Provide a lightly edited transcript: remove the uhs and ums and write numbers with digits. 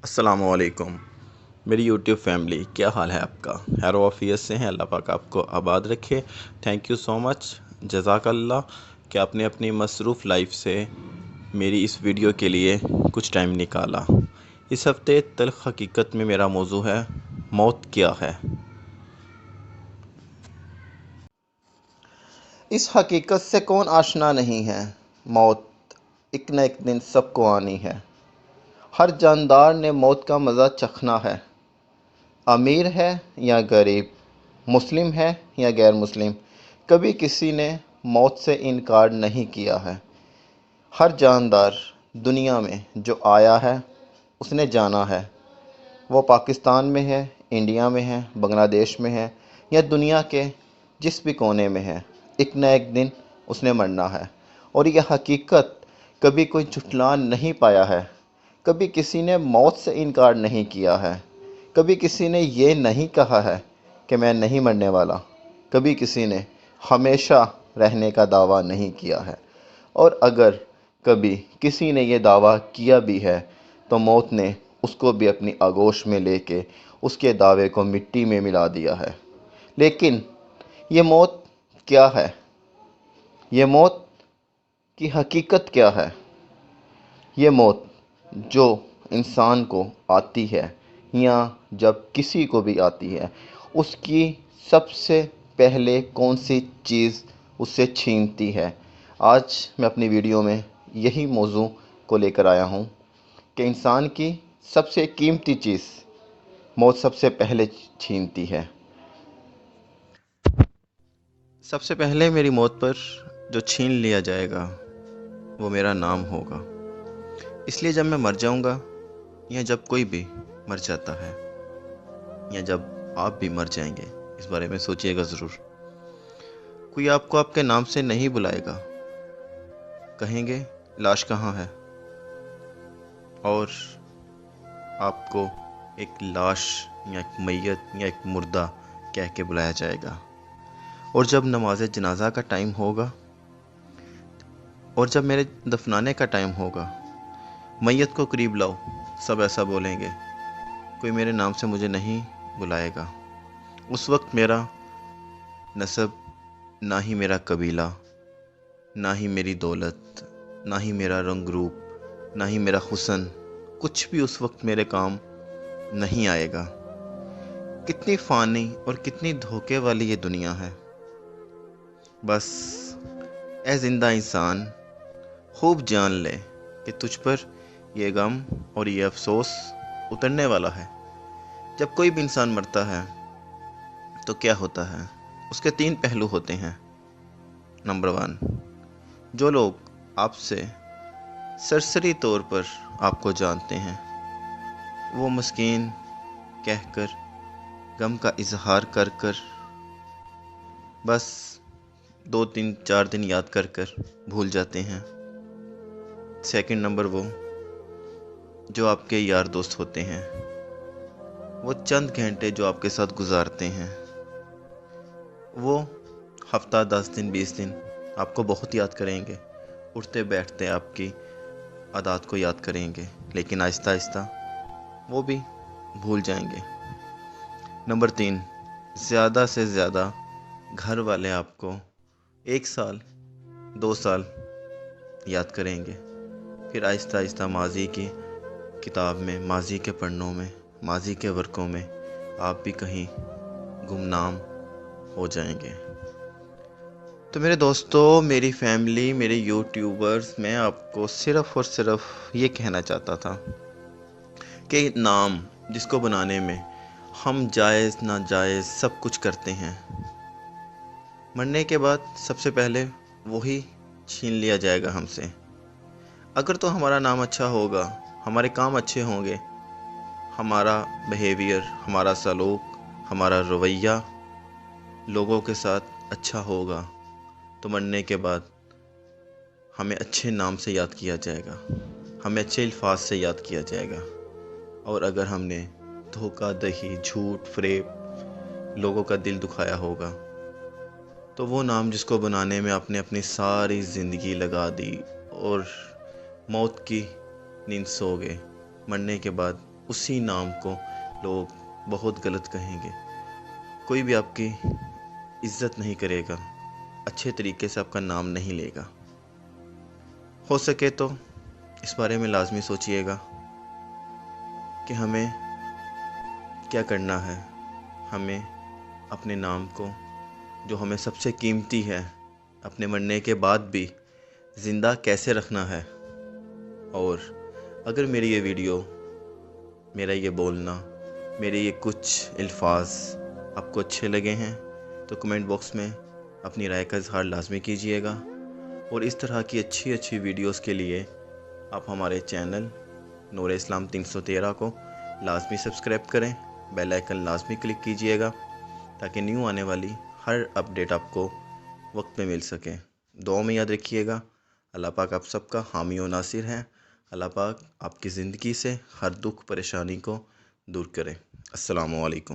السلام علیکم میری یوٹیوب فیملی، کیا حال ہے آپ کا؟ خیر و عافیت سے ہیں؟ اللہ پاک آپ کو آباد رکھے۔ تھینک یو سو مچ، جزاک اللہ کہ آپ نے اپنی مصروف لائف سے میری اس ویڈیو کے لیے کچھ ٹائم نکالا۔ اس ہفتے تلخ حقیقت میں میرا موضوع ہے موت کیا ہے۔ اس حقیقت سے کون آشنا نہیں ہے، موت ایک نہ ایک دن سب کو آنی ہے۔ ہر جاندار نے موت کا مزہ چکھنا ہے، امیر ہے یا غریب، مسلم ہے یا غیر مسلم، کبھی کسی نے موت سے انکار نہیں کیا ہے۔ ہر جاندار دنیا میں جو آیا ہے اس نے جانا ہے، وہ پاکستان میں ہے، انڈیا میں ہے، بنگلہ دیش میں ہے یا دنیا کے جس بھی کونے میں ہے، ایک نہ ایک دن اس نے مرنا ہے۔ اور یہ حقیقت کبھی کوئی جھٹلا نہیں پایا ہے، کبھی کسی نے موت سے انکار نہیں کیا ہے، کبھی کسی نے یہ نہیں کہا ہے کہ میں نہیں مرنے والا، کبھی کسی نے ہمیشہ رہنے کا دعویٰ نہیں کیا ہے۔ اور اگر کبھی کسی نے یہ دعویٰ کیا بھی ہے تو موت نے اس کو بھی اپنی آغوش میں لے کے اس کے دعوے کو مٹی میں ملا دیا ہے۔ لیکن یہ موت کیا ہے؟ یہ موت کی حقیقت کیا ہے؟ یہ موت جو انسان کو آتی ہے یا جب کسی کو بھی آتی ہے، اس کی سب سے پہلے کون سی چیز اس سے چھینتی ہے؟ آج میں اپنی ویڈیو میں یہی موضوع کو لے کر آیا ہوں کہ انسان کی سب سے قیمتی چیز موت سب سے پہلے چھینتی ہے۔ سب سے پہلے میری موت پر جو چھین لیا جائے گا وہ میرا نام ہوگا۔ اس لیے جب میں مر جاؤں گا یا جب کوئی بھی مر جاتا ہے یا جب آپ بھی مر جائیں گے، اس بارے میں سوچئے گا ضرور۔ کوئی آپ کو آپ کے نام سے نہیں بلائے گا، کہیں گے لاش کہاں ہے، اور آپ کو ایک لاش یا ایک میت یا ایک مردہ کہہ کے بلایا جائے گا۔ اور جب نماز جنازہ کا ٹائم ہوگا اور جب میرے دفنانے کا ٹائم ہوگا، میت کو قریب لاؤ، سب ایسا بولیں گے، کوئی میرے نام سے مجھے نہیں بلائے گا۔ اس وقت میرا نسب، نہ ہی میرا قبیلہ، نہ ہی میری دولت، نہ ہی میرا رنگ روپ، نہ ہی میرا حسن، کچھ بھی اس وقت میرے کام نہیں آئے گا۔ کتنی فانی اور کتنی دھوکے والی یہ دنیا ہے۔ بس اے زندہ انسان، خوب جان لے کہ تجھ پر یہ غم اور یہ افسوس اترنے والا ہے۔ جب کوئی بھی انسان مرتا ہے تو کیا ہوتا ہے؟ اس کے 3 پہلو ہوتے ہیں۔ نمبر 1، جو لوگ آپ سے سرسری طور پر آپ کو جانتے ہیں، وہ مسکین کہہ کر، غم کا اظہار کر کر، بس 2 3 4 دن یاد کر کر بھول جاتے ہیں۔ سیکنڈ نمبر، وہ جو آپ کے یار دوست ہوتے ہیں، وہ چند گھنٹے جو آپ کے ساتھ گزارتے ہیں، وہ ہفتہ 10 دن 20 دن آپ کو بہت یاد کریں گے، اٹھتے بیٹھتے آپ کی عادات کو یاد کریں گے، لیکن آہستہ آہستہ وہ بھی بھول جائیں گے۔ نمبر 3، زیادہ سے زیادہ گھر والے آپ کو 1 سال 2 سال یاد کریں گے، پھر آہستہ آہستہ ماضی کی کتاب میں، ماضی کے پڑھنوں میں، ماضی کے ورقوں میں آپ بھی کہیں گمنام ہو جائیں گے۔ تو میرے دوستو، میری فیملی، میرے یوٹیوبرز، میں آپ کو صرف اور صرف یہ کہنا چاہتا تھا کہ نام جس کو بنانے میں ہم جائز ناجائز سب کچھ کرتے ہیں، مرنے کے بعد سب سے پہلے وہی چھین لیا جائے گا ہم سے۔ اگر تو ہمارا نام اچھا ہوگا، ہمارے کام اچھے ہوں گے، ہمارا بیہیویئر، ہمارا سلوک، ہمارا رویہ لوگوں کے ساتھ اچھا ہوگا، تو مرنے کے بعد ہمیں اچھے نام سے یاد کیا جائے گا، ہمیں اچھے الفاظ سے یاد کیا جائے گا۔ اور اگر ہم نے دھوکہ دہی، جھوٹ، فریب لوگوں کا دل دکھایا ہوگا، تو وہ نام جس کو بنانے میں آپ نے اپنی ساری زندگی لگا دی اور موت کی نیند سو گئے، مرنے کے بعد اسی نام کو لوگ بہت غلط کہیں گے. کوئی بھی آپ کی عزت نہیں کرے گا، اچھے طریقے سے آپ کا نام نہیں لے گا. ہو سکے تو اس بارے میں لازمی سوچئے گا کہ ہمیں کیا کرنا ہے. ہمیں اپنے نام کو، جو ہمیں سب سے قیمتی ہے، اپنے مرنے کے بعد بھی زندہ کیسے رکھنا ہے. اور اگر میری یہ ویڈیو، میرا یہ بولنا، میرے یہ کچھ الفاظ آپ کو اچھے لگے ہیں تو کمنٹ باکس میں اپنی رائے کا اظہار لازمی کیجیے گا. اور اس طرح کی اچھی اچھی ویڈیوز کے لیے آپ ہمارے چینل نور اسلام 313 کو لازمی سبسکرائب کریں، بیل آئیکن لازمی کلک کیجیے گا تاکہ نیو آنے والی ہر اپڈیٹ آپ کو وقت میں مل سکے. دعاؤں میں یاد رکھیے گا. اللہ پاک آپ سب کا حامی و ناصر ہے. اللہ پاک آپ کی زندگی سے ہر دکھ پریشانی کو دور کرے. السلام علیکم.